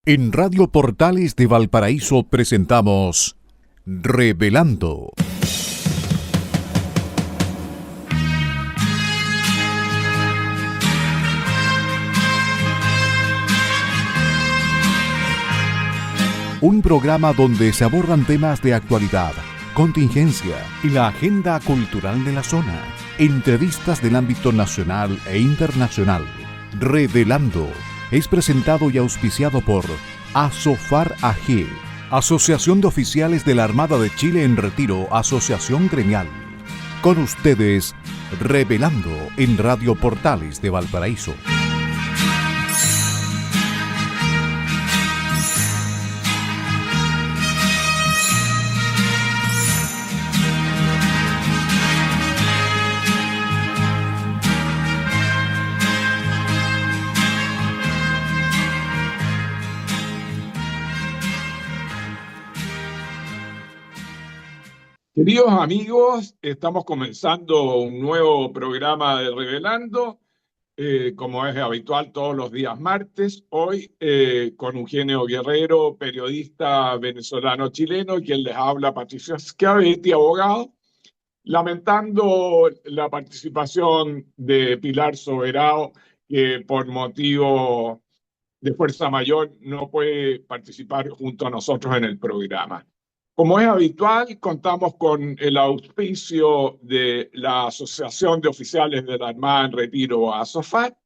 En Radio Portales de Valparaíso presentamos Revelando. Un programa donde se abordan temas de actualidad, contingencia y la agenda cultural de la zona. Entrevistas del ámbito nacional e internacional. Revelando es presentado y auspiciado por ASOFAR AG, Asociación de Oficiales de la Armada de Chile en Retiro, Asociación Gremial. Con ustedes, Revelando en Radio Portales de Valparaíso. Queridos amigos, estamos comenzando un nuevo programa de Revelando, como es habitual todos los días martes, hoy con Eugenio Guerrero, periodista venezolano-chileno, y quien les habla, Patricio Schiavetti, abogado, lamentando la participación de Pilar Soberao, que por motivo de fuerza mayor no puede participar junto a nosotros en el programa. Como es habitual, contamos con el auspicio de la Asociación de Oficiales de la Armada en Retiro, ASOFAR,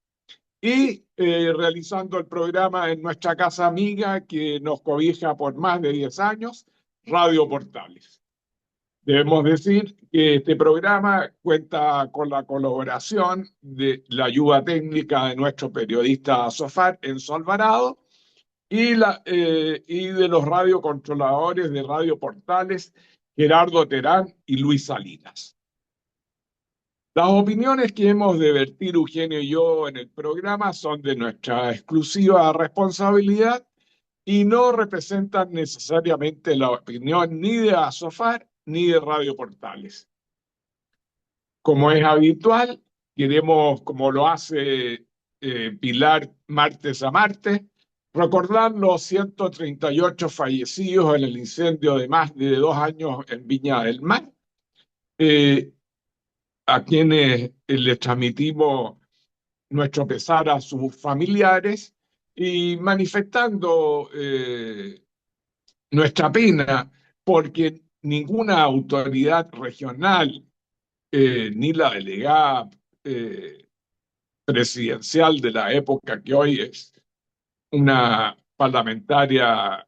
y realizando el programa en nuestra casa amiga que nos cobija por más de 10 años, Radio Portales. Debemos decir que este programa cuenta con la colaboración de la ayuda técnica de nuestro periodista ASOFAR, Enzo Alvarado, y de los radiocontroladores de Radio Portales, Gerardo Terán y Luis Salinas. Las opiniones que hemos de vertir Eugenio y yo en el programa son de nuestra exclusiva responsabilidad y no representan necesariamente la opinión ni de ASOFAR ni de Radio Portales. Como es habitual, queremos, como lo hace Pilar martes a martes, recordar los 138 fallecidos en el incendio de más de 2 años en Viña del Mar, a quienes les transmitimos nuestro pesar a sus familiares y manifestando nuestra pena porque ninguna autoridad regional, ni la delegada presidencial de la época, que hoy es una parlamentaria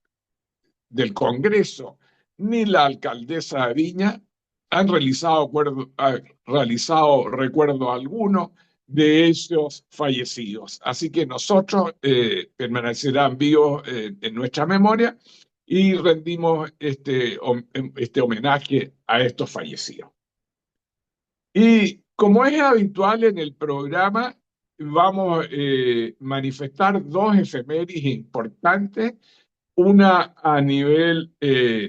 del Congreso, ni la alcaldesa de Viña han realizado recuerdo alguno de esos fallecidos. Así que nosotros permanecerán vivos en nuestra memoria y rendimos este homenaje a estos fallecidos. Y como es habitual en el programa, vamos a manifestar 2 efemérides importantes, una a nivel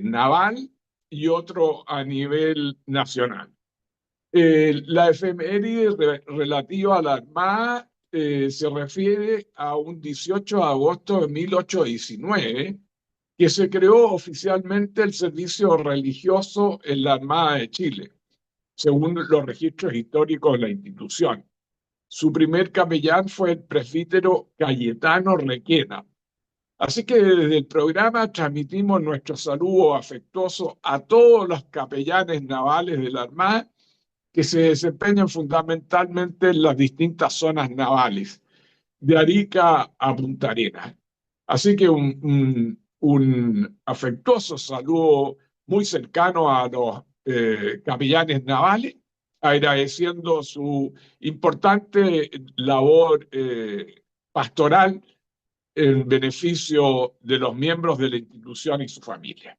naval y otro a nivel nacional. La efeméride relativa a la Armada se refiere a un 18 de agosto de 1819, que se creó oficialmente el servicio religioso en la Armada de Chile, según los registros históricos de la institución. Su primer capellán fue el presbítero Cayetano Requena. Así que desde el programa transmitimos nuestro saludo afectuoso a todos los capellanes navales de la Armada que se desempeñan fundamentalmente en las distintas zonas navales, de Arica a Punta Arenas. Así que un afectuoso saludo muy cercano a los capellanes navales, agradeciendo su importante labor pastoral en beneficio de los miembros de la institución y su familia.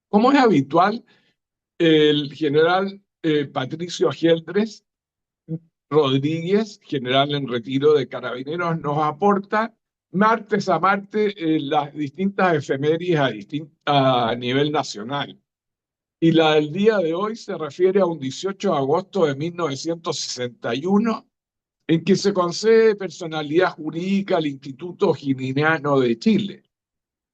Como es habitual, el general Patricio Geldres Rodríguez, general en retiro de Carabineros, nos aporta martes a martes las distintas efemérides a nivel nacional. Y la del día de hoy se refiere a un 18 de agosto de 1961, en que se concede personalidad jurídica al Instituto O'Higginiano de Chile,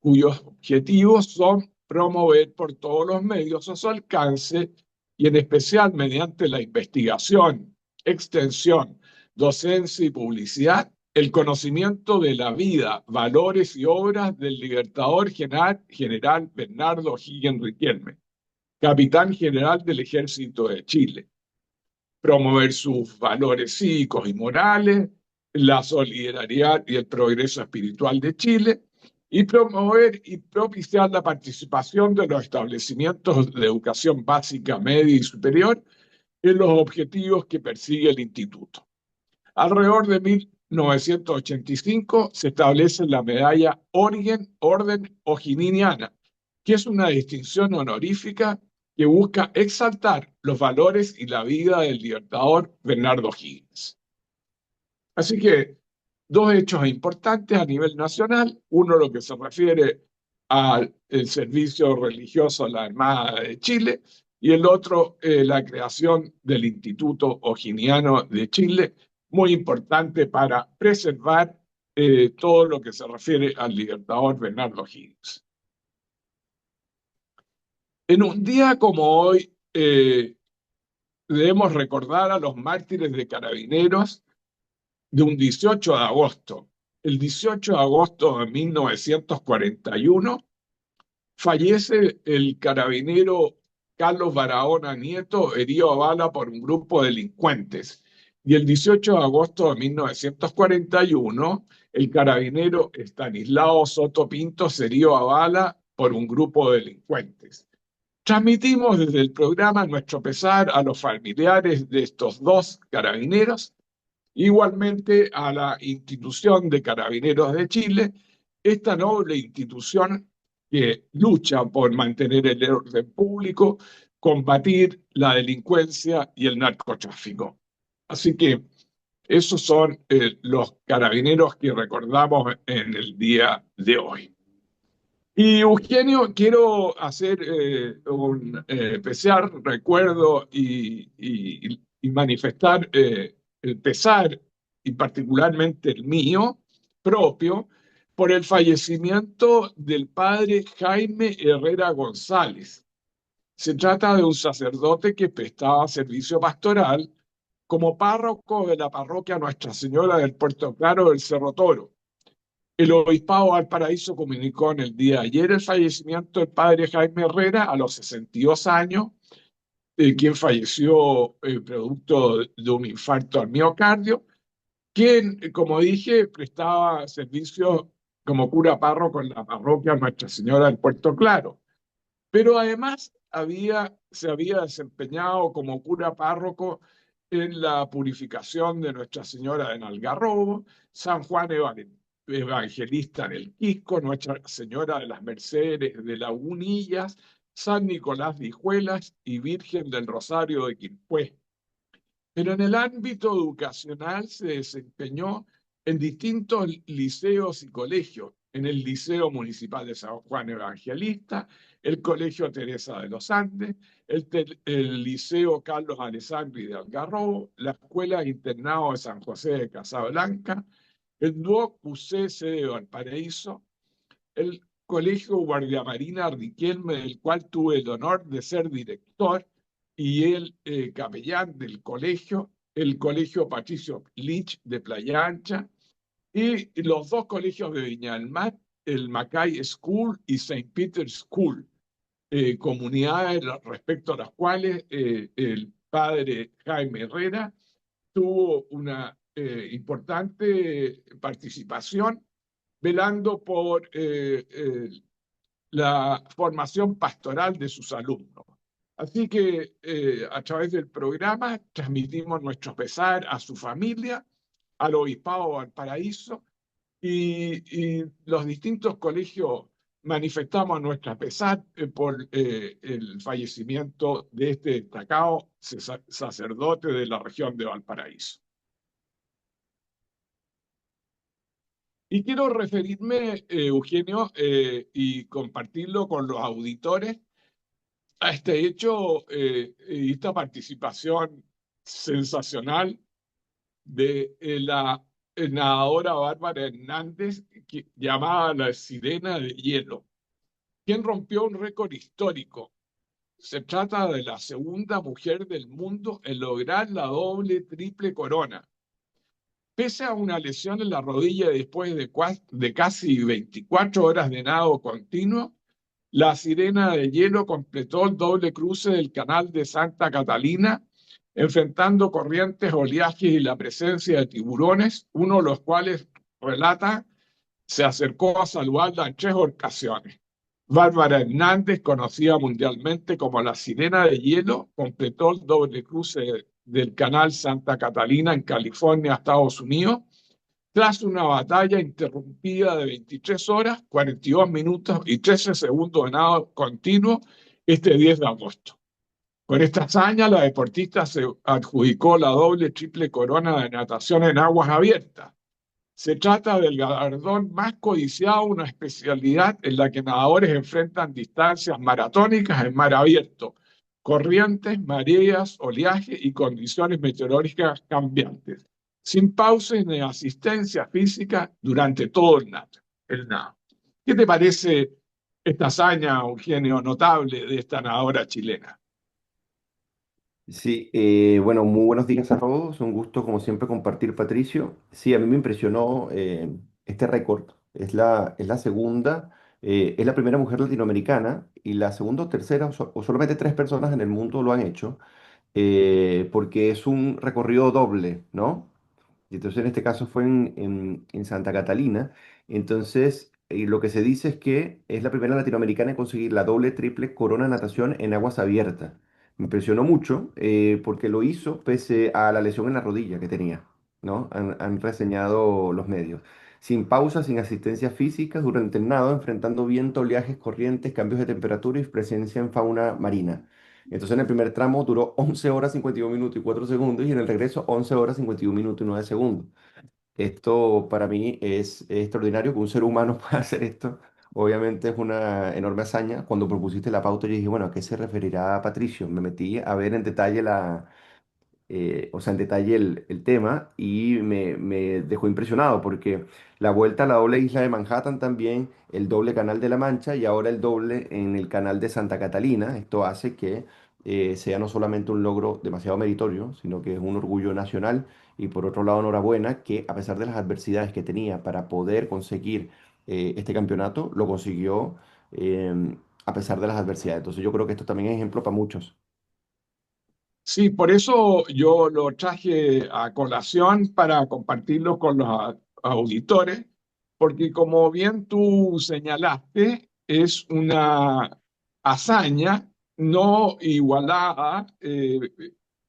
cuyos objetivos son promover por todos los medios a su alcance y en especial mediante la investigación, extensión, docencia y publicidad, el conocimiento de la vida, valores y obras del libertador general Bernardo O'Higgins Riquelme, capitán general del Ejército de Chile, promover sus valores cívicos y morales, la solidaridad y el progreso espiritual de Chile, y promover y propiciar la participación de los establecimientos de educación básica, media y superior en los objetivos que persigue el instituto. Alrededor de 1985 se establece la medalla Orden O'Higginiana, que es una distinción honorífica que busca exaltar los valores y la vida del libertador Bernardo O'Higgins. Así que dos hechos importantes a nivel nacional, uno lo que se refiere al servicio religioso a la Armada de Chile y el otro la creación del Instituto O'Higginiano de Chile, muy importante para preservar todo lo que se refiere al libertador Bernardo O'Higgins. En un día como hoy debemos recordar a los mártires de Carabineros de un 18 de agosto. El 18 de agosto de 1941 fallece el carabinero Carlos Barahona Nieto, herido a bala por un grupo de delincuentes. Y el 18 de agosto de 1941, el carabinero Estanislao Soto Pinto se hirió a bala por un grupo de delincuentes. Transmitimos desde el programa nuestro pesar a los familiares de estos dos carabineros, igualmente a la institución de Carabineros de Chile, esta noble institución que lucha por mantener el orden público, combatir la delincuencia y el narcotráfico. Así que esos son los carabineros que recordamos en el día de hoy. Y Eugenio, quiero hacer un especial recuerdo y manifestar el pesar, y particularmente el mío propio, por el fallecimiento del padre Jaime Herrera González. Se trata de un sacerdote que prestaba servicio pastoral como párroco de la parroquia Nuestra Señora del Puerto Claro del Cerro Toro. El obispado de Valparaíso comunicó en el día de ayer el fallecimiento del padre Jaime Herrera a los 62 años, quien falleció producto de un infarto al miocardio, quien, como dije, prestaba servicio como cura párroco en la parroquia Nuestra Señora del Puerto Claro. Pero además se había desempeñado como cura párroco en la purificación de Nuestra Señora en Algarrobo, San Juan Evangelista en el Quisco, Nuestra Señora de las Mercedes de Lagunillas, San Nicolás de Hijuelas y Virgen del Rosario de Quilpué. Pero en el ámbito educacional se desempeñó en distintos liceos y colegios, en el Liceo Municipal de San Juan Evangelista, el Colegio Teresa de los Andes, el Liceo Carlos Alessandri de Algarrobo, la Escuela Internado de San José de Casablanca, el DUOC UC de Valparaíso, el Colegio Guardia Marina Riquelme, del cual tuve el honor de ser director, y el capellán del colegio, el Colegio Patricio Lich de Playa Ancha, y los dos colegios de Viña del Mar, el Mackay School y St. Peter's School, comunidades respecto a las cuales el padre Jaime Herrera tuvo una importante participación, velando por la formación pastoral de sus alumnos. Así que a través del programa transmitimos nuestro pesar a su familia, al Obispado de Valparaíso, y los distintos colegios manifestamos nuestro pesar por el fallecimiento de este destacado sacerdote de la región de Valparaíso. Y quiero referirme, Eugenio, y compartirlo con los auditores, a este hecho y esta participación sensacional de la nadadora Bárbara Hernández, llamada la Sirena de Hielo, quien rompió un récord histórico. Se trata de la segunda mujer del mundo en lograr la doble triple corona. Pese a una lesión en la rodilla después de casi 24 horas de nado continuo, la Sirena de Hielo completó el doble cruce del canal de Santa Catalina, enfrentando corrientes, oleajes y la presencia de tiburones, uno de los cuales relata se acercó a saludarla en 3 ocasiones. Bárbara Hernández, conocida mundialmente como la Sirena de Hielo, completó el doble cruce del canal Santa Catalina en California, Estados Unidos, tras una batalla interrumpida de 23 horas, 42 minutos y 13 segundos de nado continuo este 10 de agosto. Con esta hazaña, la deportista se adjudicó la doble triple corona de natación en aguas abiertas. Se trata del galardón más codiciado, una especialidad en la que nadadores enfrentan distancias maratónicas en mar abierto, corrientes, mareas, oleaje y condiciones meteorológicas cambiantes, sin pausas ni asistencia física durante todo el nado. ¿Qué te parece esta hazaña, Eugenio, notable de esta nadadora chilena? Sí, bueno, muy buenos días a todos. Un gusto, como siempre, compartir, Patricio. Sí, a mí me impresionó este récord. Es la segunda, es la primera mujer latinoamericana y la segunda o tercera, o solamente tres personas en el mundo lo han hecho, porque es un recorrido doble, ¿no? Y entonces en este caso fue en Santa Catalina. Entonces, lo que se dice es que es la primera latinoamericana en conseguir la doble, triple corona de natación en aguas abiertas. Me impresionó mucho porque lo hizo pese a la lesión en la rodilla que tenía, ¿no? Han reseñado los medios. Sin pausa, sin asistencia física, durante el nado, enfrentando viento, oleajes, corrientes, cambios de temperatura y presencia en fauna marina. Entonces en el primer tramo duró 11 horas 51 minutos y 4 segundos y en el regreso 11 horas 51 minutos y 9 segundos. Esto para mí es extraordinario que un ser humano pueda hacer esto. Obviamente es una enorme hazaña. Cuando propusiste la pauta yo dije, bueno, ¿a qué se referirá Patricio? Me metí a ver en detalle o sea, en detalle el tema y me dejó impresionado porque la vuelta a la doble isla de Manhattan también, el doble canal de la Mancha y ahora el doble en el canal de Santa Catalina. Esto hace que sea no solamente un logro demasiado meritorio, sino que es un orgullo nacional y por otro lado enhorabuena que a pesar de las adversidades que tenía para poder conseguir este campeonato, lo consiguió a pesar de las adversidades. Entonces yo creo que esto también es ejemplo para muchos. Sí, por eso yo lo traje a colación para compartirlo con los auditores, porque como bien tú señalaste, es una hazaña no igualada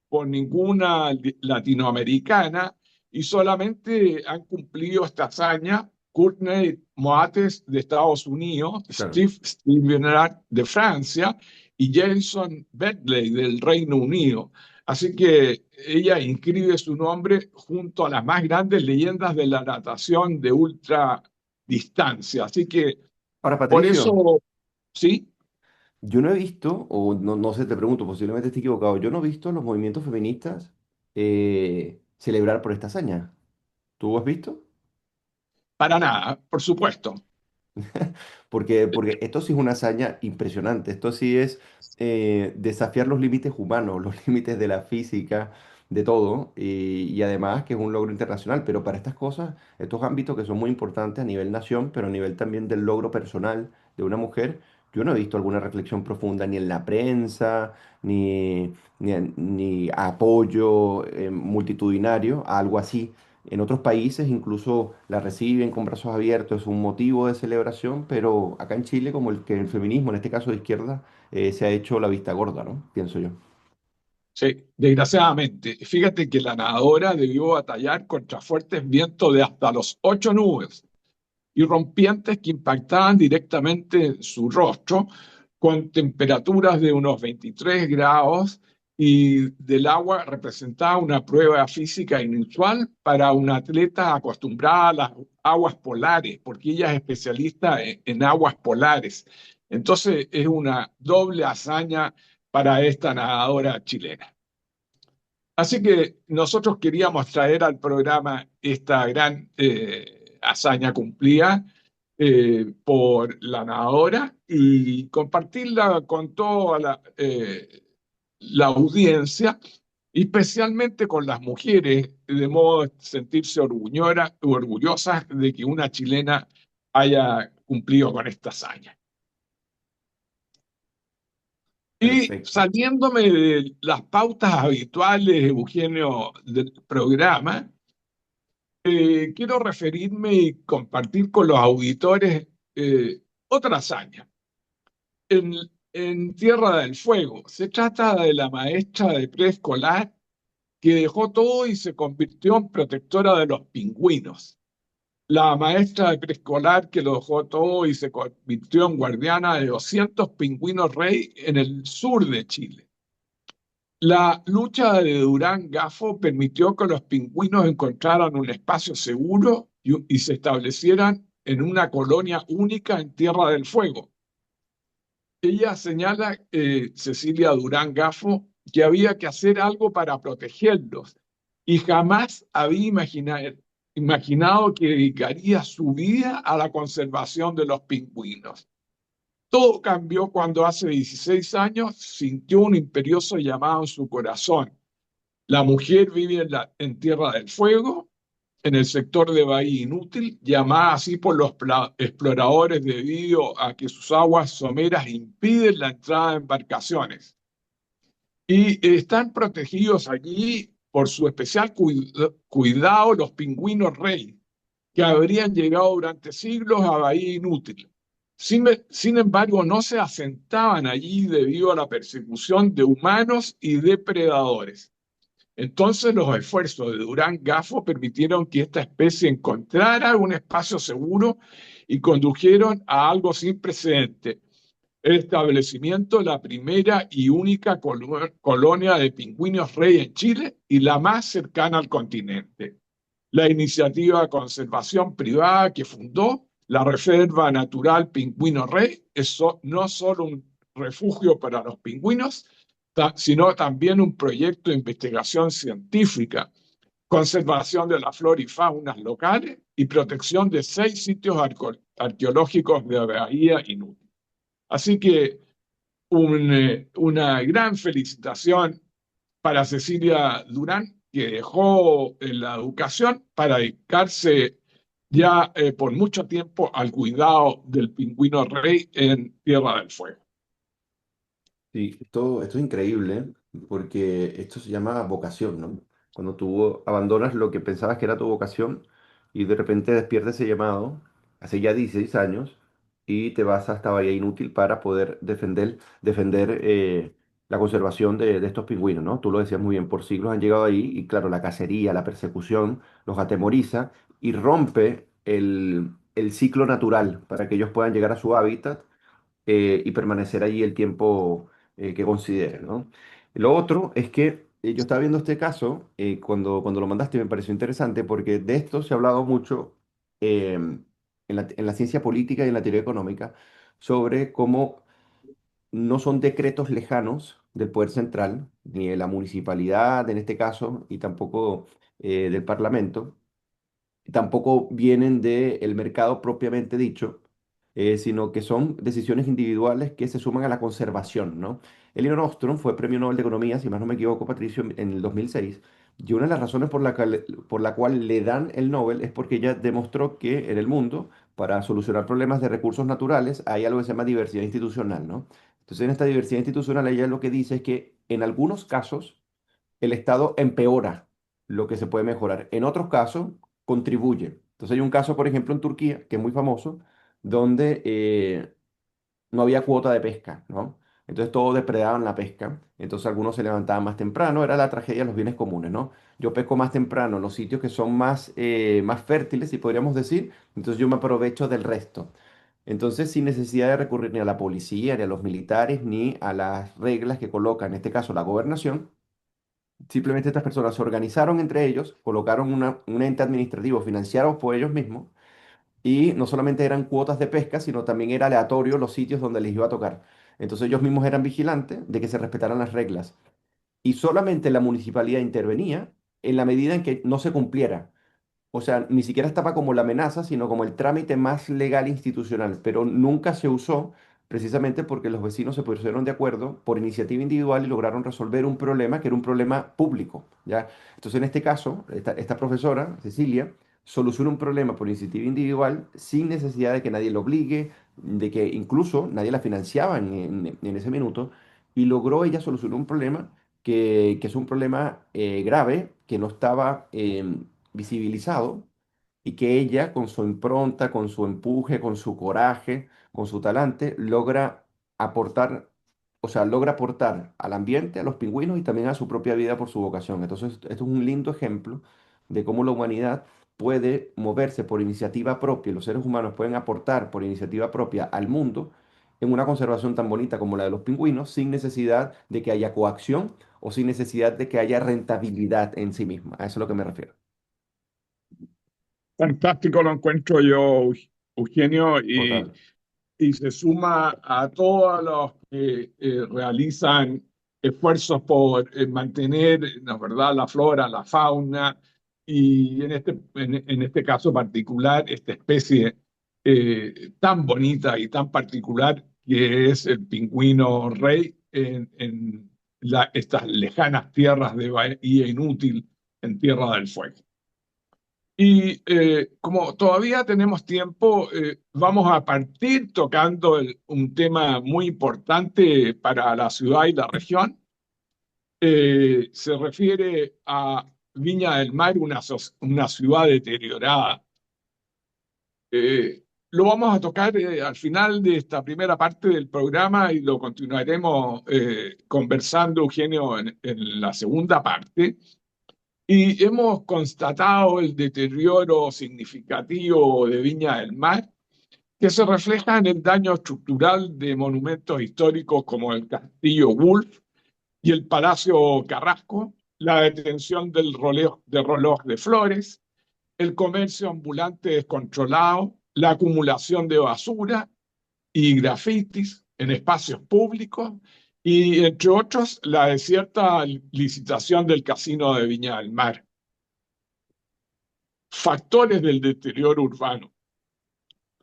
por ninguna latinoamericana y solamente han cumplido esta hazaña Courtney Moates de Estados Unidos, Claro. Steve Stevenard de Francia y Jason Bentley del Reino Unido. Así que ella inscribe su nombre junto a las más grandes leyendas de la natación de ultra distancia. Así que Ahora, por Patricio. eso, sí, Yo no he visto, o no, no sé, te pregunto, posiblemente esté equivocado, yo no he visto los movimientos feministas celebrar por esta hazaña. ¿Tú has visto? para nada, por supuesto. Porque esto sí es una hazaña impresionante. Esto sí es desafiar los límites humanos, los límites de la física, de todo. Y además que es un logro internacional. Pero para estas cosas, estos ámbitos que son muy importantes a nivel nación, pero a nivel también del logro personal de una mujer, yo no he visto alguna reflexión profunda ni en la prensa, ni apoyo multitudinario a algo así. En otros países incluso la reciben con brazos abiertos, es un motivo de celebración, pero acá en Chile, como el que el feminismo, en este caso de izquierda, se ha hecho la vista gorda, ¿no? Pienso yo. Sí, desgraciadamente. Fíjate que la nadadora debió batallar contra fuertes vientos de hasta los 8 nubes y rompientes que impactaban directamente en su rostro, con temperaturas de unos 23 grados y del agua representaba una prueba física inusual para una atleta acostumbrada a las aguas polares, porque ella es especialista en aguas polares. Entonces es una doble hazaña para esta nadadora chilena. Así que nosotros queríamos traer al programa esta gran hazaña cumplida por la nadadora y compartirla con toda la audiencia, especialmente con las mujeres, de modo de sentirse orgullosas de que una chilena haya cumplido con esta hazaña. Y Perfecto. saliéndome de las pautas habituales, Eugenio, del programa, quiero referirme y compartir con los auditores otra hazaña. En, en Tierra del Fuego, se trata de la maestra de preescolar que dejó todo y se convirtió en protectora de los pingüinos. La maestra de preescolar que lo dejó todo y se convirtió en guardiana de 200 pingüinos rey en el sur de Chile. La lucha de Durán Gafo permitió que los pingüinos encontraran un espacio seguro y se establecieran en una colonia única en Tierra del Fuego. Ella señala, Cecilia Durán Gafo, que había que hacer algo para protegerlos y jamás había imaginado que dedicaría su vida a la conservación de los pingüinos. Todo cambió cuando hace 16 años sintió un imperioso llamado en su corazón. La mujer vive en Tierra del Fuego, en el sector de Bahía Inútil, llamada así por los exploradores debido a que sus aguas someras impiden la entrada de embarcaciones. Y están protegidos allí por su especial cuidado los pingüinos rey, que habrían llegado durante siglos a Bahía Inútil. Sin embargo, no se asentaban allí debido a la persecución de humanos y depredadores. Entonces, los esfuerzos de Durán Gafo permitieron que esta especie encontrara un espacio seguro y condujeron a algo sin precedente, el establecimiento de la primera y única colonia de pingüinos rey en Chile y la más cercana al continente. La iniciativa de conservación privada que fundó la Reserva Natural Pingüino Rey es no solo un refugio para los pingüinos, sino también un proyecto de investigación científica, conservación de la flora y fauna locales y protección de 6 sitios arqueológicos de Bahía Inútil. Así que una gran felicitación para Cecilia Durán, que dejó la educación para dedicarse ya por mucho tiempo al cuidado del pingüino rey en Tierra del Fuego. Sí, esto es increíble porque esto se llama vocación, ¿no? Cuando tú abandonas lo que pensabas que era tu vocación y de repente despierta ese llamado, hace ya 16 años, y te vas hasta Bahía Inútil para poder defender la conservación de estos pingüinos, ¿no? Tú lo decías muy bien, por siglos han llegado ahí y claro, la cacería, la persecución los atemoriza y rompe el ciclo natural para que ellos puedan llegar a su hábitat y permanecer allí el tiempo que considere, ¿no? Lo otro es que yo estaba viendo este caso cuando lo mandaste me pareció interesante porque de esto se ha hablado mucho en la ciencia política y en la teoría económica sobre cómo no son decretos lejanos del poder central, ni de la municipalidad en este caso, y tampoco del parlamento, tampoco vienen del mercado propiamente dicho, sino que son decisiones individuales que se suman a la conservación, ¿no? Elinor Ostrom fue Premio Nobel de Economía, si más no me equivoco, Patricio, en el 2006, y una de las razones por la cual le dan el Nobel es porque ella demostró que en el mundo, para solucionar problemas de recursos naturales, hay algo que se llama diversidad institucional, ¿no? Entonces, en esta diversidad institucional, ella lo que dice es que en algunos casos, el Estado empeora lo que se puede mejorar. En otros casos, contribuye. Entonces hay un caso, por ejemplo, en Turquía, que es muy famoso, donde no había cuota de pesca, ¿no? Entonces todos depredaban la pesca. Entonces algunos se levantaban más temprano. Era la tragedia de los bienes comunes, ¿no? Yo pesco más temprano en los sitios que son más fértiles, si podríamos decir. Entonces yo me aprovecho del resto. Entonces, sin necesidad de recurrir ni a la policía, ni a los militares, ni a las reglas que coloca, en este caso, la gobernación, simplemente estas personas se organizaron entre ellos, colocaron un ente administrativo financiado por ellos mismos y no solamente eran cuotas de pesca, sino también era aleatorio los sitios donde les iba a tocar. Entonces ellos mismos eran vigilantes de que se respetaran las reglas. y solamente la municipalidad intervenía en la medida en que no se cumpliera. O sea, ni siquiera estaba como la amenaza, sino como el trámite más legal e institucional, pero nunca se usó precisamente porque los vecinos se pusieron de acuerdo por iniciativa individual y lograron resolver un problema que era un problema público, ¿ya? Entonces, en este caso, esta profesora, Cecilia, soluciona un problema por iniciativa individual sin necesidad de que nadie lo obligue, de que incluso nadie la financiaba en ese minuto, y logró ella solucionar un problema que es un problema grave, que no estaba visibilizado y que ella con su impronta, con su empuje, con su coraje, con su talante, logra aportar, o sea, logra aportar al ambiente, a los pingüinos y también a su propia vida por su vocación. Entonces, esto es un lindo ejemplo de cómo la humanidad puede moverse por iniciativa propia, y los seres humanos pueden aportar por iniciativa propia al mundo en una conservación tan bonita como la de los pingüinos, sin necesidad de que haya coacción o sin necesidad de que haya rentabilidad en sí misma. A eso es a lo que me refiero. Fantástico lo encuentro yo, Eugenio, Total. y se suma a todos los que realizan esfuerzos por mantener, la verdad, la flora, la fauna y en este caso particular, esta especie tan bonita y tan particular que es el pingüino rey en estas lejanas tierras de Bahía Inútil en Tierra del Fuego. Y como todavía tenemos tiempo, vamos a partir tocando un tema muy importante para la ciudad y la región. Se refiere a Viña del Mar, una ciudad deteriorada. Lo vamos a tocar al final de esta primera parte del programa y lo continuaremos conversando, Eugenio, en la segunda parte. Y hemos constatado el deterioro significativo de Viña del Mar, que se refleja en el daño estructural de monumentos históricos como el Castillo Wolf y el Palacio Carrasco, la detención de reloj de flores, el comercio ambulante descontrolado, la acumulación de basura y grafitis en espacios públicos y, entre otros, la desierta licitación del Casino de Viña del Mar. Factores del deterioro urbano.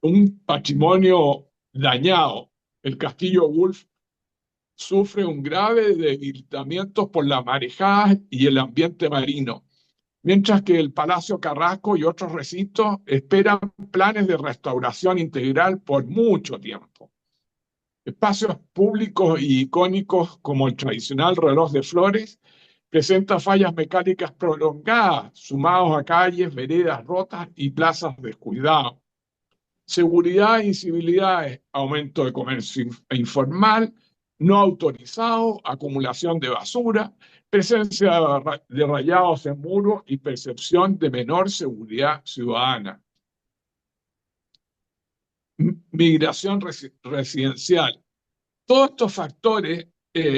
Un patrimonio dañado. El Castillo Wolf sufre un grave debilitamiento por las marejadas y el ambiente marino, mientras que el Palacio Carrasco y otros recintos esperan planes de restauración integral por mucho tiempo. Espacios públicos y icónicos como el tradicional reloj de flores presenta fallas mecánicas prolongadas, sumados a calles, veredas rotas y plazas descuidadas. Seguridad e incivilidades, aumento de comercio informal, no autorizado, acumulación de basura, presencia de rayados en muros y percepción de menor seguridad ciudadana. Migración residencial. Todos estos factores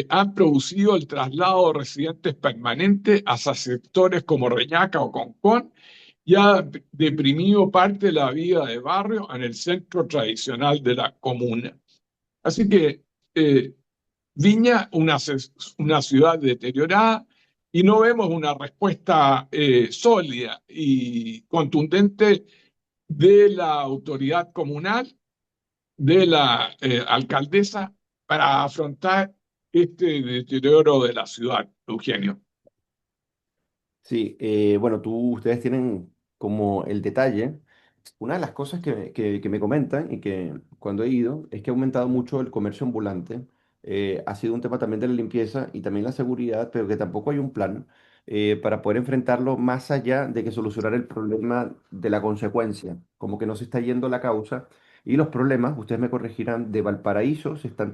han producido el traslado de residentes permanentes hacia sectores como Reñaca o Concón y ha deprimido parte de la vida de barrio en el centro tradicional de la comuna. Así que Viña, una ciudad deteriorada, y no vemos una respuesta sólida y contundente de la autoridad comunal, de la alcaldesa, para afrontar este deterioro de la ciudad, Eugenio. Sí, bueno, ustedes tienen como el detalle. Una de las cosas que me comentan y que cuando he ido es que ha aumentado mucho el comercio ambulante. Ha sido un tema también de la limpieza y también la seguridad, pero que tampoco hay un plan para poder enfrentarlo más allá de que solucionar el problema de la consecuencia. Como que no se está yendo la causa y los problemas, ustedes me corregirán, de Valparaíso se están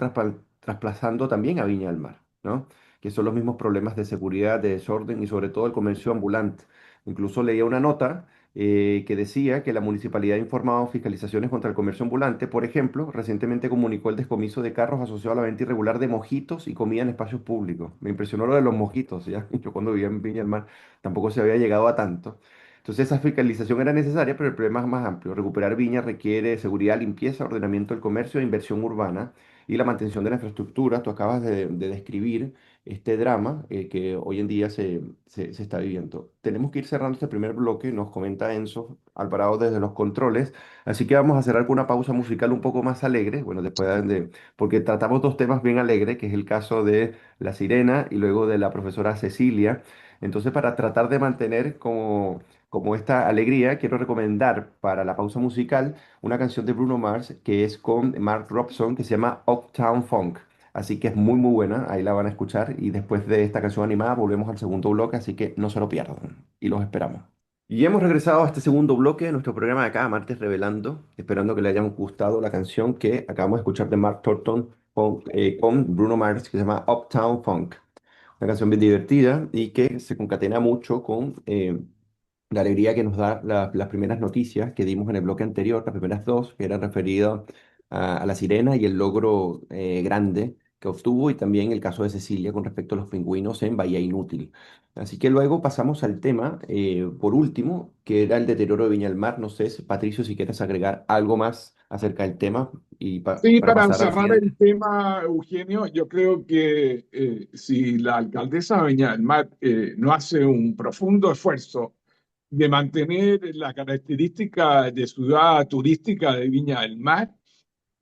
trasplazando también a Viña del Mar, ¿no? Que son los mismos problemas de seguridad, de desorden y sobre todo el comercio ambulante. Incluso leía una nota que decía que la municipalidad ha informado fiscalizaciones contra el comercio ambulante. Por ejemplo, recientemente comunicó el descomiso de carros asociados a la venta irregular de mojitos y comida en espacios públicos. Me impresionó lo de los mojitos, ¿ya? Yo cuando vivía en Viña del Mar tampoco se había llegado a tanto. Entonces esa fiscalización era necesaria, pero el problema es más amplio. Recuperar Viña requiere seguridad, limpieza, ordenamiento del comercio e inversión urbana y la mantención de la infraestructura. Tú acabas de describir este drama que hoy en día se está viviendo. Tenemos que ir cerrando este primer bloque, nos comenta Enzo Alvarado desde los controles, así que vamos a cerrar con una pausa musical un poco más alegre, bueno, después porque tratamos dos temas bien alegres, que es el caso de La Sirena y luego de la profesora Cecilia. Entonces, para tratar de mantener como esta alegría, quiero recomendar para la pausa musical una canción de Bruno Mars que es con Mark Robson que se llama Uptown Funk. Así que es muy muy buena, ahí la van a escuchar y después de esta canción animada volvemos al segundo bloque, así que no se lo pierdan y los esperamos. Y hemos regresado a este segundo bloque de nuestro programa de acá, Martes Revelando, esperando que le hayan gustado la canción que acabamos de escuchar de Mark Thornton con Bruno Mars que se llama Uptown Funk. Una canción bien divertida y que se concatena mucho con la alegría que nos da las primeras noticias que dimos en el bloque anterior, las primeras dos, que eran referidas a la sirena y el logro grande que obtuvo, y también el caso de Cecilia con respecto a los pingüinos en Bahía Inútil. Así que luego pasamos al tema, por último, que era el deterioro de Viña del Mar. No sé, Patricio, si quieres agregar algo más acerca del tema y Sí, para para pasar al cerrar siguiente. el tema, Eugenio, yo creo que si la alcaldesa de Viña del Mar no hace un profundo esfuerzo de mantener la característica de ciudad turística de Viña del Mar,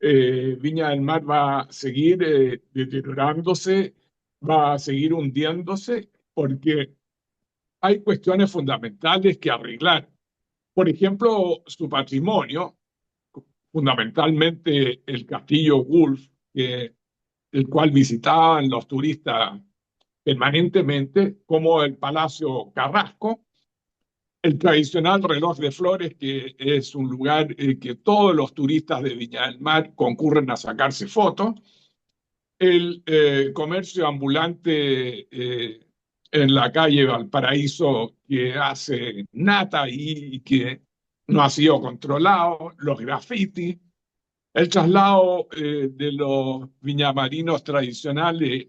Viña del Mar va a seguir deteriorándose, va a seguir hundiéndose, porque hay cuestiones fundamentales que arreglar. Por ejemplo, su patrimonio, fundamentalmente el castillo Wolf, el cual visitaban los turistas permanentemente, como el Palacio Carrasco, el tradicional reloj de flores, que es un lugar que todos los turistas de Viña del Mar concurren a sacarse fotos, el comercio ambulante en la calle Valparaíso que hace nata y que no ha sido controlado, los grafitis, el traslado de los viñamarinos tradicionales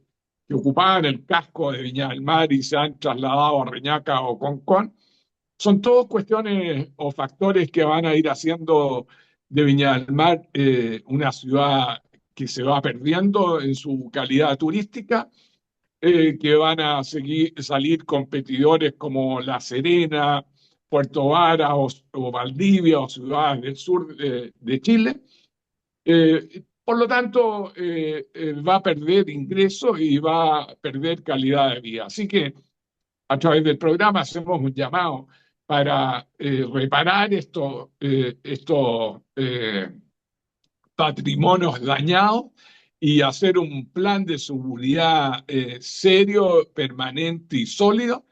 que ocupaban el casco de Viña del Mar y se han trasladado a Reñaca o Concón, son todas cuestiones o factores que van a ir haciendo de Viña del Mar una ciudad que se va perdiendo en su calidad turística, que van a salir competidores como La Serena, Puerto Vara o Valdivia o ciudades del sur de Chile. Por lo tanto, va a perder ingresos y va a perder calidad de vida. Así que a través del programa hacemos un llamado para reparar estos patrimonios dañados y hacer un plan de seguridad serio, permanente y sólido,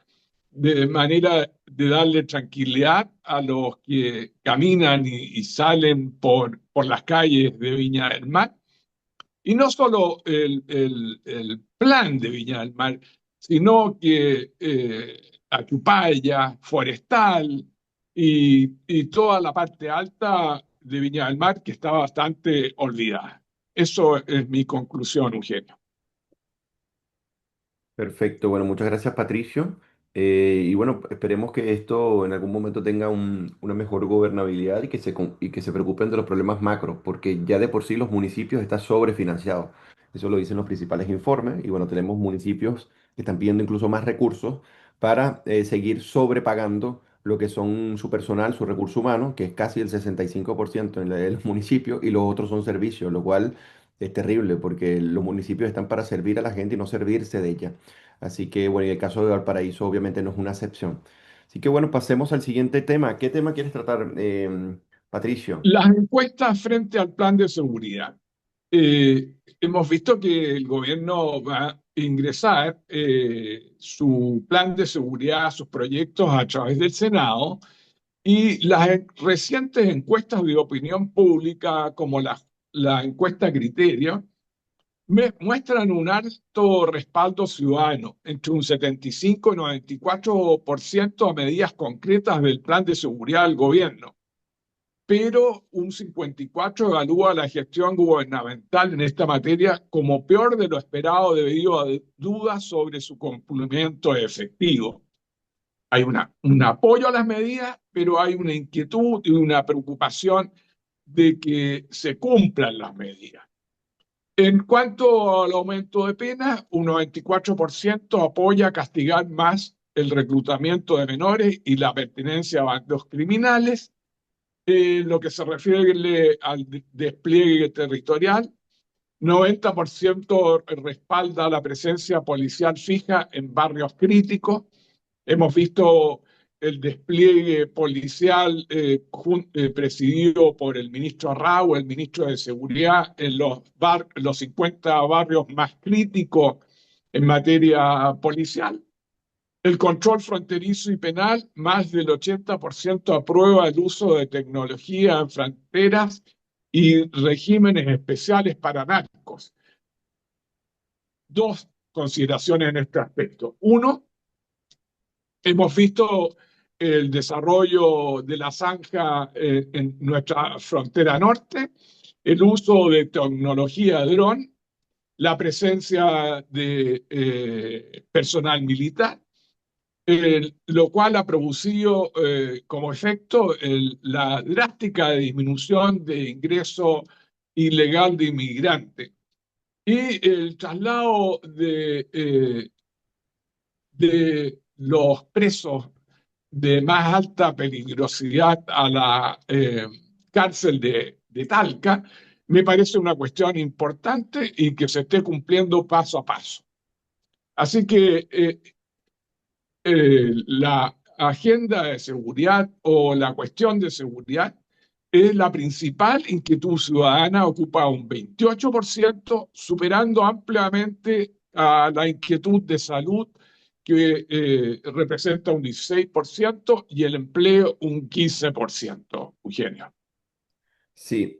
de manera de darle tranquilidad a los que caminan y salen por las calles de Viña del Mar. Y no solo el plan de Viña del Mar, sino que Achupalla, Forestal y toda la parte alta de Viña del Mar que está bastante olvidada. Eso es mi conclusión, Eugenio. Perfecto, bueno, muchas gracias Patricio. Y bueno, esperemos que esto en algún momento tenga una mejor gobernabilidad y y que se preocupen de los problemas macro, porque ya de por sí los municipios están sobrefinanciados. Eso lo dicen los principales informes y bueno, tenemos municipios que están pidiendo incluso más recursos para seguir sobrepagando lo que son su personal, su recurso humano, que es casi el 65% en el municipio, y los otros son servicios, lo cual es terrible porque los municipios están para servir a la gente y no servirse de ella. Así que, bueno, y el caso de Valparaíso obviamente no es una excepción. Así que, bueno, pasemos al siguiente tema. ¿Qué tema quieres tratar, Patricio? Las encuestas frente al plan de seguridad. Hemos visto que el gobierno va a ingresar su plan de seguridad, sus proyectos a través del Senado, y las recientes encuestas de opinión pública, como la encuesta Criterio, muestran un alto respaldo ciudadano, entre un 75 y 94% a medidas concretas del plan de seguridad del gobierno, pero un 54% evalúa la gestión gubernamental en esta materia como peor de lo esperado debido a dudas sobre su cumplimiento efectivo. Hay un apoyo a las medidas, pero hay una inquietud y una preocupación de que se cumplan las medidas. En cuanto al aumento de penas, un 94% apoya castigar más el reclutamiento de menores y la pertenencia a bandos criminales. Lo que se refiere al despliegue territorial, 90% respalda la presencia policial fija en barrios críticos. Hemos visto el despliegue policial presidido por el ministro Arrau, el ministro de Seguridad, en los 50 barrios más críticos en materia policial. El control fronterizo y penal, más del 80% aprueba el uso de tecnología en fronteras y regímenes especiales para narcos. Dos consideraciones en este aspecto. Uno, hemos visto el desarrollo de la zanja en nuestra frontera norte, el uso de tecnología dron, la presencia de personal militar, lo cual ha producido como efecto la drástica disminución de ingreso ilegal de inmigrantes y el traslado de los presos de más alta peligrosidad a la cárcel de Talca, me parece una cuestión importante y que se esté cumpliendo paso a paso. Así que la agenda de seguridad o la cuestión de seguridad es la principal inquietud ciudadana, ocupa un 28%, superando ampliamente a la inquietud de salud, que representa un 16%, y el empleo un 15%, Eugenio. Sí,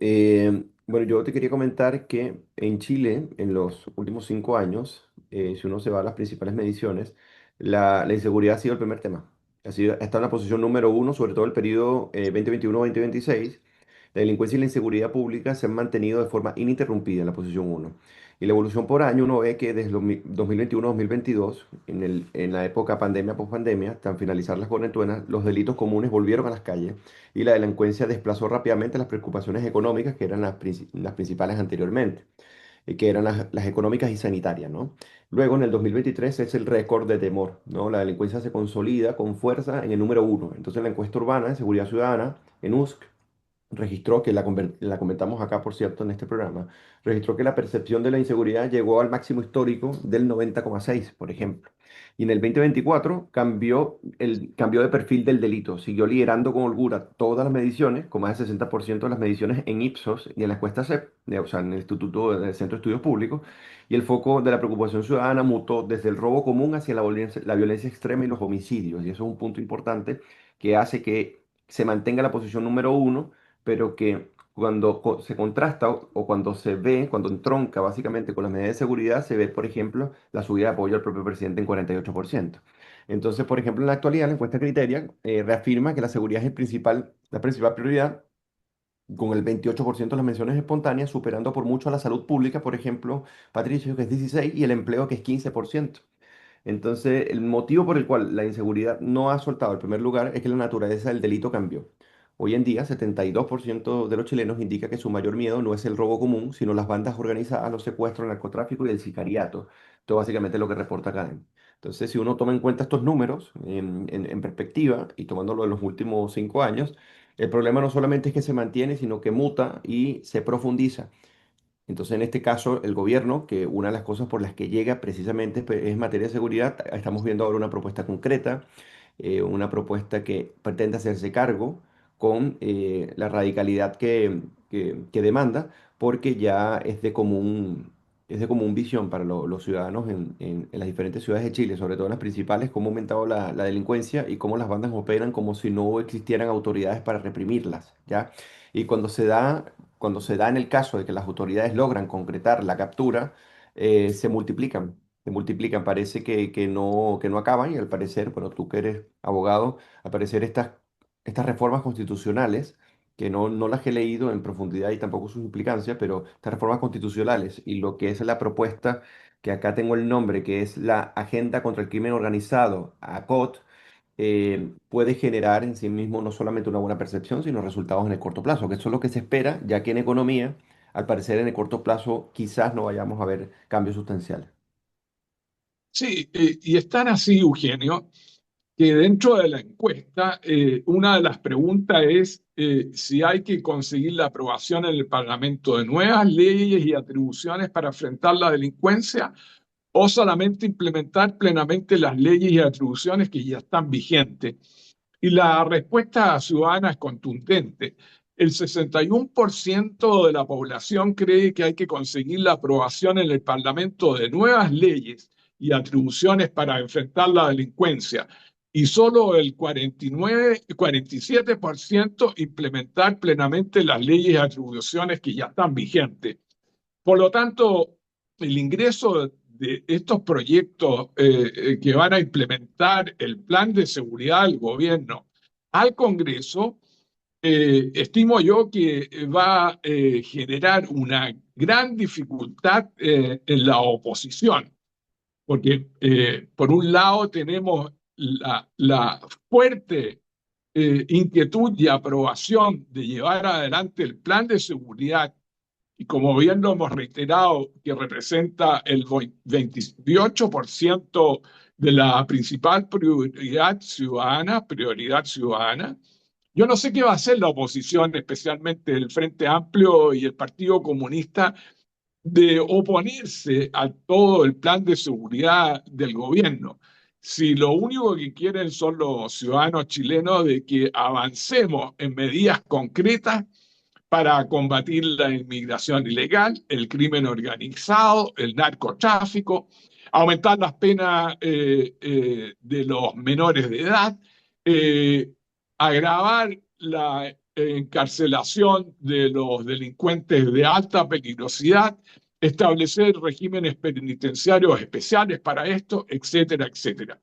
bueno, yo te quería comentar que en Chile, en los últimos 5 años, si uno se va a las principales mediciones, la inseguridad ha sido el primer tema. Está en la posición número uno, sobre todo el periodo 2021-2026. La delincuencia y la inseguridad pública se han mantenido de forma ininterrumpida en la posición uno. Y la evolución por año, uno ve que desde 2021-2022, en la época pandemia, pospandemia, hasta finalizar las cuarentenas, los delitos comunes volvieron a las calles y la delincuencia desplazó rápidamente las preocupaciones económicas, que eran las principales anteriormente, que eran las económicas y sanitarias, ¿no? Luego, en el 2023, es el récord de temor, ¿no? La delincuencia se consolida con fuerza en el número uno. Entonces, la encuesta urbana de seguridad ciudadana en USC registró que la comentamos acá, por cierto, en este programa, registró que la percepción de la inseguridad llegó al máximo histórico del 90,6, por ejemplo. Y en el 2024 cambió de perfil del delito, siguió liderando con holgura todas las mediciones, con más del 60% de las mediciones en Ipsos y en la encuesta CEP, o sea, en el Instituto del Centro de Estudios Públicos, y el foco de la preocupación ciudadana mutó desde el robo común hacia la violencia extrema y los homicidios, y eso es un punto importante que hace que se mantenga la posición número uno, pero que cuando se contrasta o cuando se ve, cuando entronca básicamente con las medidas de seguridad, se ve, por ejemplo, la subida de apoyo al propio presidente en 48%. Entonces, por ejemplo, en la actualidad, la encuesta Criteria reafirma que la seguridad es la principal prioridad, con el 28% de las menciones espontáneas, superando por mucho a la salud pública, por ejemplo, Patricio, que es 16%, y el empleo, que es 15%. Entonces, el motivo por el cual la inseguridad no ha soltado el primer lugar es que la naturaleza del delito cambió. Hoy en día, 72% de los chilenos indica que su mayor miedo no es el robo común, sino las bandas organizadas, los secuestros, el narcotráfico y el sicariato. Esto básicamente es lo que reporta Cadem. Entonces, si uno toma en cuenta estos números en perspectiva y tomándolo en los últimos 5 años, el problema no solamente es que se mantiene, sino que muta y se profundiza. Entonces, en este caso, el gobierno, que una de las cosas por las que llega precisamente es materia de seguridad, estamos viendo ahora una propuesta concreta, una propuesta que pretende hacerse cargo con la radicalidad que demanda, porque ya es de común visión para los ciudadanos en las diferentes ciudades de Chile, sobre todo en las principales, cómo ha aumentado la delincuencia y cómo las bandas operan como si no existieran autoridades para reprimirlas, ¿ya? Y cuando se da en el caso de que las autoridades logran concretar la captura, se multiplican, parece que no acaban, y al parecer, bueno, tú que eres abogado, al parecer estas reformas constitucionales, que no las he leído en profundidad y tampoco sus implicancias, pero estas reformas constitucionales y lo que es la propuesta, que acá tengo el nombre, que es la Agenda contra el Crimen Organizado, ACOT, puede generar en sí mismo no solamente una buena percepción, sino resultados en el corto plazo, que eso es lo que se espera, ya que en economía al parecer en el corto plazo quizás no vayamos a ver cambios sustanciales. Sí, y están así, Eugenio, que dentro de la encuesta, una de las preguntas es si hay que conseguir la aprobación en el Parlamento de nuevas leyes y atribuciones para enfrentar la delincuencia o solamente implementar plenamente las leyes y atribuciones que ya están vigentes. Y la respuesta ciudadana es contundente. El 61% de la población cree que hay que conseguir la aprobación en el Parlamento de nuevas leyes y atribuciones para enfrentar la delincuencia. Y solo el 47% implementar plenamente las leyes y atribuciones que ya están vigentes. Por lo tanto, el ingreso de estos proyectos que van a implementar el plan de seguridad del gobierno al Congreso, estimo yo que va a generar una gran dificultad en la oposición, porque por un lado tenemos la fuerte inquietud y aprobación de llevar adelante el plan de seguridad y como bien lo hemos reiterado, que representa el 28% de la principal prioridad ciudadana, yo no sé qué va a hacer la oposición, especialmente el Frente Amplio y el Partido Comunista, de oponerse a todo el plan de seguridad del gobierno. Si lo único que quieren son los ciudadanos chilenos de que avancemos en medidas concretas para combatir la inmigración ilegal, el crimen organizado, el narcotráfico, aumentar las penas de los menores de edad, eh, agravar la encarcelación de los delincuentes de alta peligrosidad, establecer regímenes penitenciarios especiales para esto, etcétera, etcétera.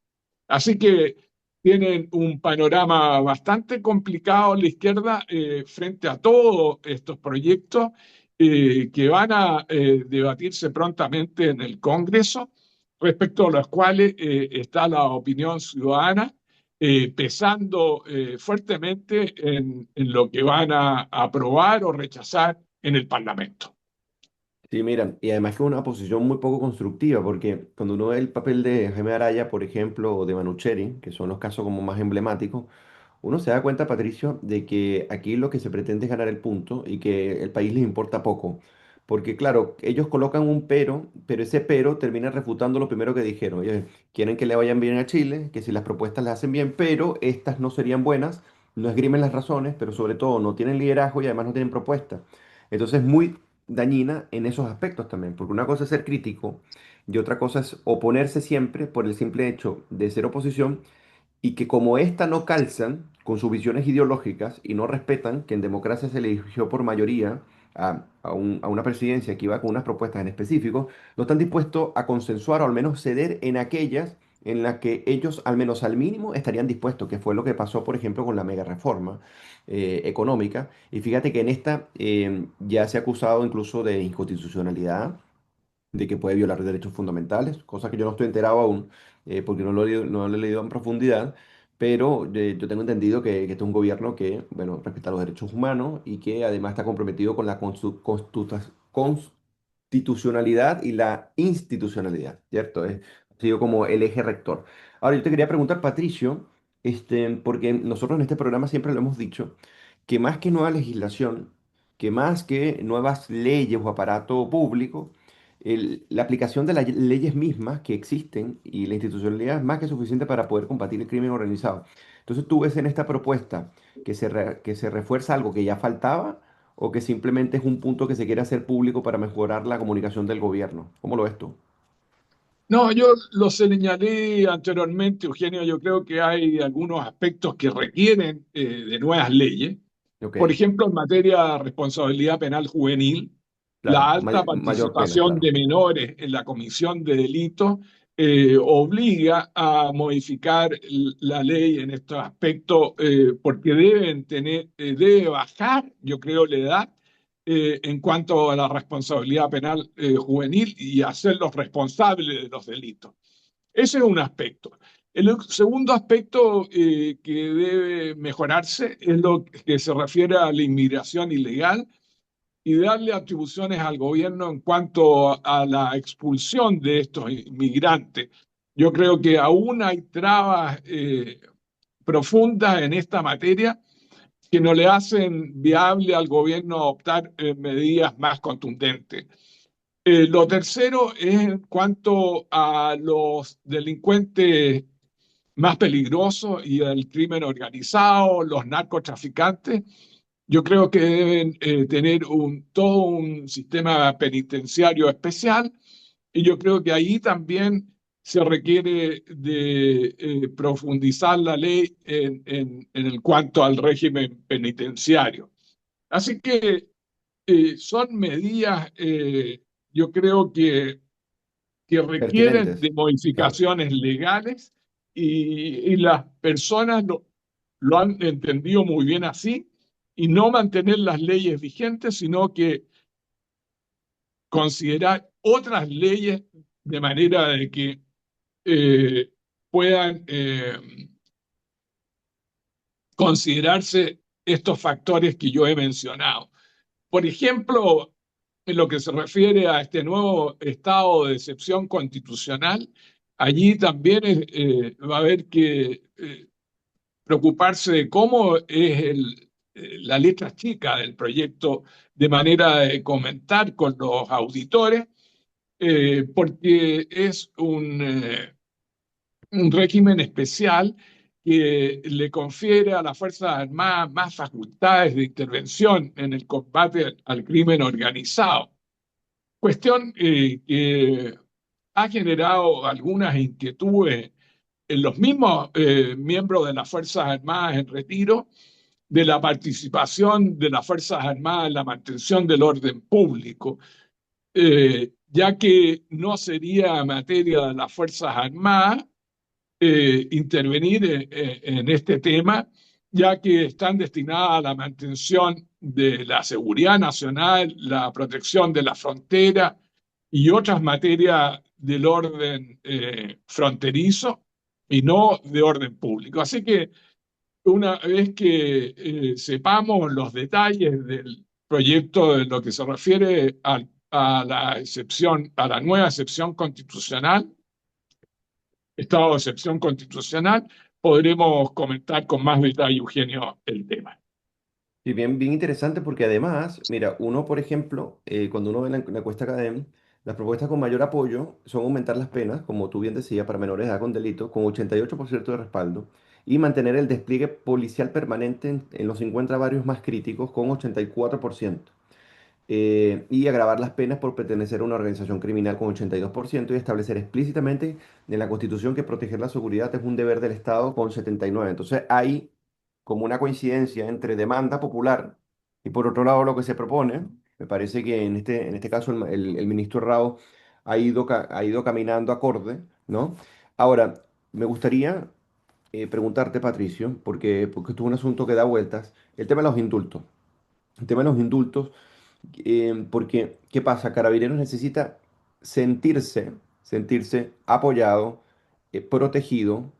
Así que tienen un panorama bastante complicado a la izquierda frente a todos estos proyectos que van a debatirse prontamente en el Congreso, respecto a los cuales está la opinión ciudadana pesando fuertemente en lo que van a aprobar o rechazar en el Parlamento. Sí, mira, y además que es una posición muy poco constructiva, porque cuando uno ve el papel de Jaime Araya, por ejemplo, o de Manucheri, que son los casos como más emblemáticos, uno se da cuenta, Patricio, de que aquí lo que se pretende es ganar el punto y que el país les importa poco. Porque claro, ellos colocan un pero ese pero termina refutando lo primero que dijeron. Ellos quieren que le vayan bien a Chile, que si las propuestas las hacen bien, pero estas no serían buenas, no esgrimen las razones, pero sobre todo no tienen liderazgo y además no tienen propuesta. Entonces es muy dañina en esos aspectos también, porque una cosa es ser crítico y otra cosa es oponerse siempre por el simple hecho de ser oposición y que como ésta no calzan con sus visiones ideológicas y no respetan que en democracia se eligió por mayoría a una presidencia que iba con unas propuestas en específico, no están dispuestos a consensuar o al menos ceder en aquellas en las que ellos al menos al mínimo estarían dispuestos, que fue lo que pasó, por ejemplo, con la mega reforma económica. Y fíjate que en esta ya se ha acusado incluso de inconstitucionalidad, de que puede violar derechos fundamentales, cosa que yo no estoy enterado aún, porque no lo he leído en profundidad, pero yo tengo entendido que este es un gobierno que, bueno, respeta los derechos humanos y que además está comprometido con la constitucionalidad y la institucionalidad, ¿cierto? Ha sido como el eje rector. Ahora, yo te quería preguntar, Patricio, porque nosotros en este programa siempre lo hemos dicho, que más que nueva legislación, que más que nuevas leyes o aparato público, la aplicación de las leyes mismas que existen y la institucionalidad es más que suficiente para poder combatir el crimen organizado. Entonces, ¿tú ves en esta propuesta que se refuerza algo que ya faltaba o que simplemente es un punto que se quiere hacer público para mejorar la comunicación del gobierno? ¿Cómo lo ves tú? No, yo lo señalé anteriormente, Eugenio, yo creo que hay algunos aspectos que requieren de nuevas leyes. Por Ok, ejemplo, en materia de responsabilidad penal juvenil, la claro, alta mayor pena, participación claro. de menores en la comisión de delitos obliga a modificar la ley en estos aspectos porque debe bajar, yo creo, la edad en cuanto a la responsabilidad penal juvenil y hacerlos responsables de los delitos. Ese es un aspecto. El segundo aspecto que debe mejorarse es lo que se refiere a la inmigración ilegal y darle atribuciones al gobierno en cuanto a la expulsión de estos inmigrantes. Yo creo que aún hay trabas profundas en esta materia que no le hacen viable al gobierno adoptar medidas más contundentes. Lo tercero es en cuanto a los delincuentes más peligrosos y el crimen organizado, los narcotraficantes. Yo creo que deben tener todo un sistema penitenciario especial y yo creo que ahí también se requiere de profundizar la ley en el cuanto al régimen penitenciario. Así que son medidas, yo creo que requieren Pertinentes, de claro. modificaciones legales y las personas lo han entendido muy bien así y no mantener las leyes vigentes, sino que considerar otras leyes de manera de que eh, puedan considerarse estos factores que yo he mencionado. Por ejemplo, en lo que se refiere a este nuevo estado de excepción constitucional, allí también va a haber que preocuparse de cómo es la letra chica del proyecto de manera de comentar con los auditores, porque es un régimen especial que le confiere a las Fuerzas Armadas más facultades de intervención en el combate al crimen organizado. Cuestión que ha generado algunas inquietudes en los mismos miembros de las Fuerzas Armadas en retiro, de la participación de las Fuerzas Armadas en la mantención del orden público, ya que no sería materia de las Fuerzas Armadas intervenir en este tema, ya que están destinadas a la mantención de la seguridad nacional, la protección de la frontera y otras materias del orden fronterizo y no de orden público. Así que una vez que sepamos los detalles del proyecto en lo que se refiere a la excepción, a la nueva excepción constitucional, estado de excepción constitucional, podremos comentar con más detalle, Eugenio, el tema. Y bien, bien interesante porque además, mira, uno, por ejemplo, cuando uno ve la encuesta Academy, las propuestas con mayor apoyo son aumentar las penas, como tú bien decías, para menores de edad con delito, con 88% de respaldo, y mantener el despliegue policial permanente en los 50 barrios más críticos con 84%. Y agravar las penas por pertenecer a una organización criminal con 82% y establecer explícitamente en la Constitución que proteger la seguridad es un deber del Estado con 79%. Entonces hay como una coincidencia entre demanda popular y por otro lado lo que se propone. Me parece que en este caso el ministro Rao ha ido caminando acorde, ¿no? Ahora, me gustaría preguntarte, Patricio, porque esto es un asunto que da vueltas, el tema de los indultos. El tema de los indultos porque, ¿qué pasa? Carabineros necesita sentirse apoyado, protegido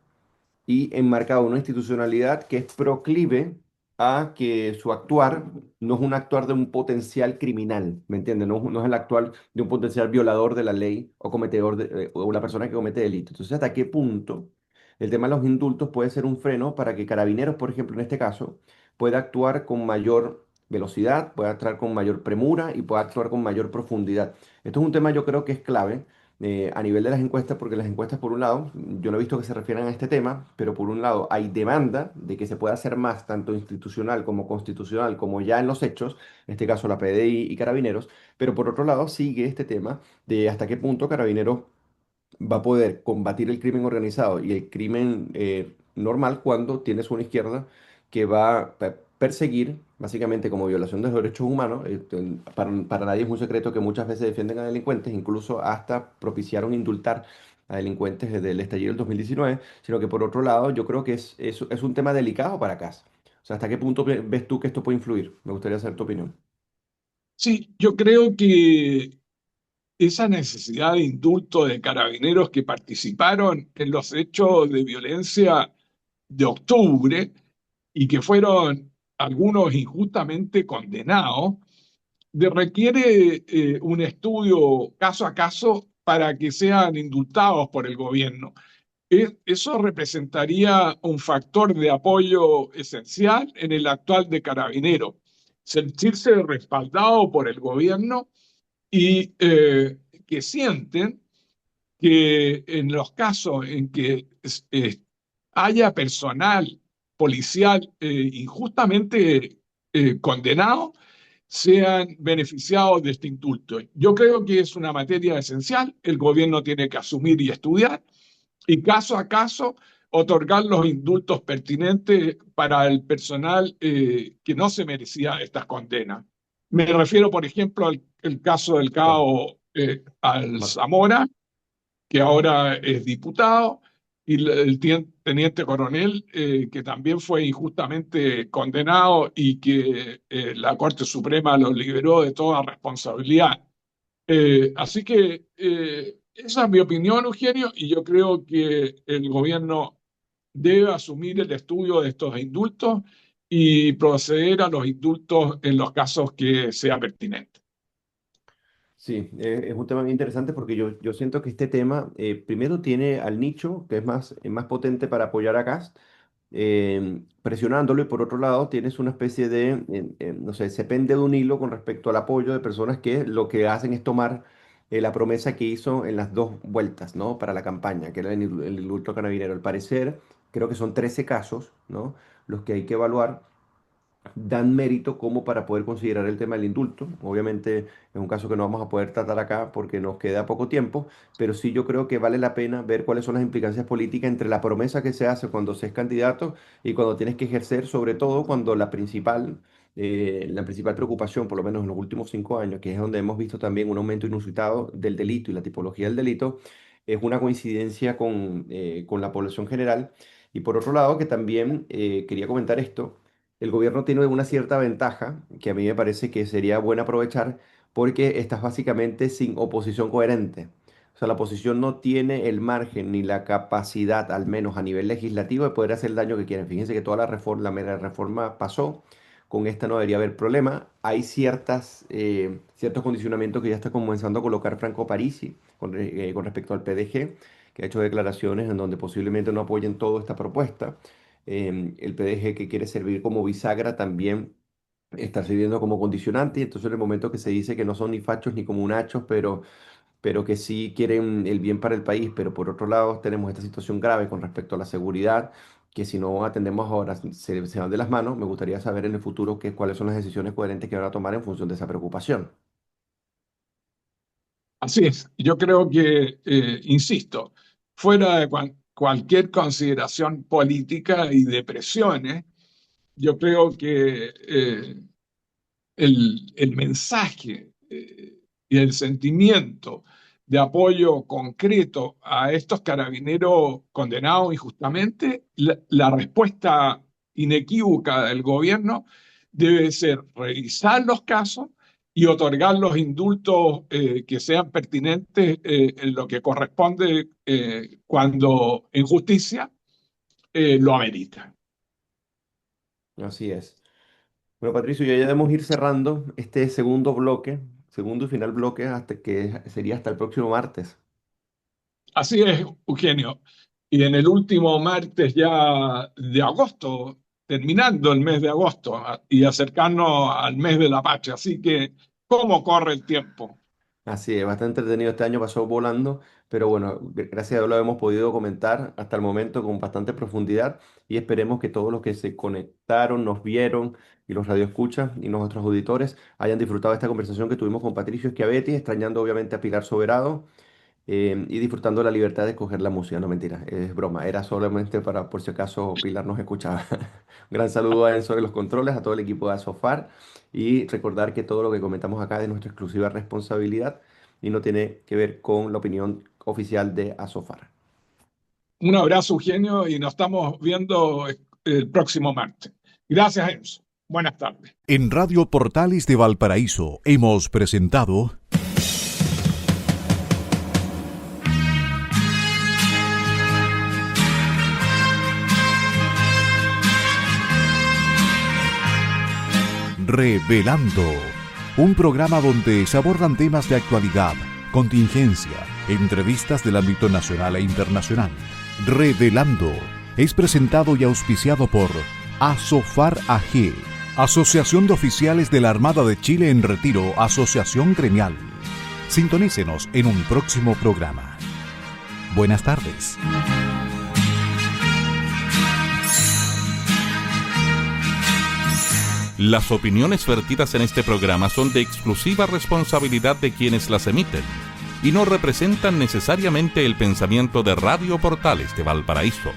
y enmarcado en una institucionalidad que es proclive a que su actuar no es un actuar de un potencial criminal, ¿me entiendes? No, no es el actuar de un potencial violador de la ley o cometedor o una persona que comete delito. Entonces, ¿hasta qué punto el tema de los indultos puede ser un freno para que Carabineros, por ejemplo, en este caso, pueda actuar con mayor velocidad, pueda actuar con mayor premura y pueda actuar con mayor profundidad? Esto es un tema yo creo que es clave a nivel de las encuestas, porque las encuestas, por un lado, yo no he visto que se refieran a este tema, pero por un lado hay demanda de que se pueda hacer más, tanto institucional como constitucional, como ya en los hechos, en este caso la PDI y Carabineros, pero por otro lado sigue este tema de hasta qué punto Carabineros va a poder combatir el crimen organizado y el crimen normal cuando tienes una izquierda que va a perseguir, básicamente como violación de los derechos humanos. Para nadie es un secreto que muchas veces defienden a delincuentes, incluso hasta propiciaron indultar a delincuentes desde el estallido del 2019, sino que por otro lado yo creo que es un tema delicado para acá. O sea, ¿hasta qué punto ves tú que esto puede influir? Me gustaría saber tu opinión. Sí, yo creo que esa necesidad de indulto de carabineros que participaron en los hechos de violencia de octubre y que fueron algunos injustamente condenados, requiere un estudio caso a caso para que sean indultados por el gobierno. Eso representaría un factor de apoyo esencial en el actual de Carabineros. Sentirse respaldado por el gobierno y que sienten que en los casos en que haya personal policial injustamente condenado, sean beneficiados de este indulto. Yo creo que es una materia esencial, el gobierno tiene que asumir y estudiar, y caso a caso otorgar los indultos pertinentes para el personal que no se merecía estas condenas. Me refiero, por ejemplo, al caso del Claro. cabo Alzamora, que ahora es diputado, y el teniente coronel, que también fue injustamente condenado y que la Corte Suprema lo liberó de toda responsabilidad. Así que esa es mi opinión, Eugenio, y yo creo que el gobierno debe asumir el estudio de estos indultos y proceder a los indultos en los casos que sea pertinente. Sí, es un tema muy interesante porque yo siento que este tema primero tiene al nicho, que es más potente para apoyar a Kast, presionándolo, y por otro lado tienes una especie de, no sé, se pende de un hilo con respecto al apoyo de personas que lo que hacen es tomar la promesa que hizo en las dos vueltas, ¿no? Para la campaña, que era el indulto carabinero. Al parecer, creo que son 13 casos, ¿no? Los que hay que evaluar dan mérito como para poder considerar el tema del indulto. Obviamente es un caso que no vamos a poder tratar acá porque nos queda poco tiempo, pero sí yo creo que vale la pena ver cuáles son las implicancias políticas entre la promesa que se hace cuando se es candidato y cuando tienes que ejercer, sobre todo cuando la principal preocupación, por lo menos en los últimos 5 años, que es donde hemos visto también un aumento inusitado del delito y la tipología del delito, es una coincidencia con la población general. Y por otro lado, que también quería comentar esto, el gobierno tiene una cierta ventaja que a mí me parece que sería bueno aprovechar porque estás básicamente sin oposición coherente. O sea, la oposición no tiene el margen ni la capacidad, al menos a nivel legislativo, de poder hacer el daño que quieren. Fíjense que toda la mera reforma pasó, con esta no debería haber problema. Hay ciertos condicionamientos que ya está comenzando a colocar Franco Parisi con respecto al PDG, que ha hecho declaraciones en donde posiblemente no apoyen toda esta propuesta. El PDG, que quiere servir como bisagra, también está sirviendo como condicionante, y entonces en el momento que se dice que no son ni fachos ni comunachos, pero que sí quieren el bien para el país, pero por otro lado tenemos esta situación grave con respecto a la seguridad, que si no atendemos ahora se van de las manos. Me gustaría saber en el futuro cuáles son las decisiones coherentes que van a tomar en función de esa preocupación. Así es, yo creo que, insisto, fuera de cualquier consideración política y de presiones, yo creo que el mensaje y el sentimiento de apoyo concreto a estos carabineros condenados injustamente, la respuesta inequívoca del gobierno debe ser revisar los casos y otorgar los indultos que sean pertinentes en lo que corresponde cuando en justicia lo amerita. Así es. Bueno, Patricio, ya debemos ir cerrando este segundo y final bloque, hasta que sería hasta el próximo martes. Así es, Eugenio. Y en el último martes ya de agosto, terminando el mes de agosto y acercarnos al mes de la patria. Así que, ¿cómo corre el tiempo? Así es, bastante entretenido este año, pasó volando, pero bueno, gracias a Dios lo hemos podido comentar hasta el momento con bastante profundidad, y esperemos que todos los que se conectaron, nos vieron, y los radioescuchas y nuestros auditores hayan disfrutado de esta conversación que tuvimos con Patricio Schiavetti, extrañando obviamente a Pilar Soberado, y disfrutando la libertad de escoger la música. No, mentira, es broma, era solamente para por si acaso Pilar nos escuchaba. Un gran saludo a Enzo de los controles, a todo el equipo de Asofar, y recordar que todo lo que comentamos acá es de nuestra exclusiva responsabilidad y no tiene que ver con la opinión oficial de Asofar. Un abrazo, Eugenio, y nos estamos viendo el próximo martes. Gracias, Enzo. Buenas tardes. En Radio Portales de Valparaíso hemos presentado Revelando, un programa donde se abordan temas de actualidad, contingencia, entrevistas del ámbito nacional e internacional. Revelando es presentado y auspiciado por Asofar AG, Asociación de Oficiales de la Armada de Chile en Retiro, Asociación Gremial. Sintonícenos en un próximo programa. Buenas tardes. Las opiniones vertidas en este programa son de exclusiva responsabilidad de quienes las emiten y no representan necesariamente el pensamiento de Radio Portales de Valparaíso.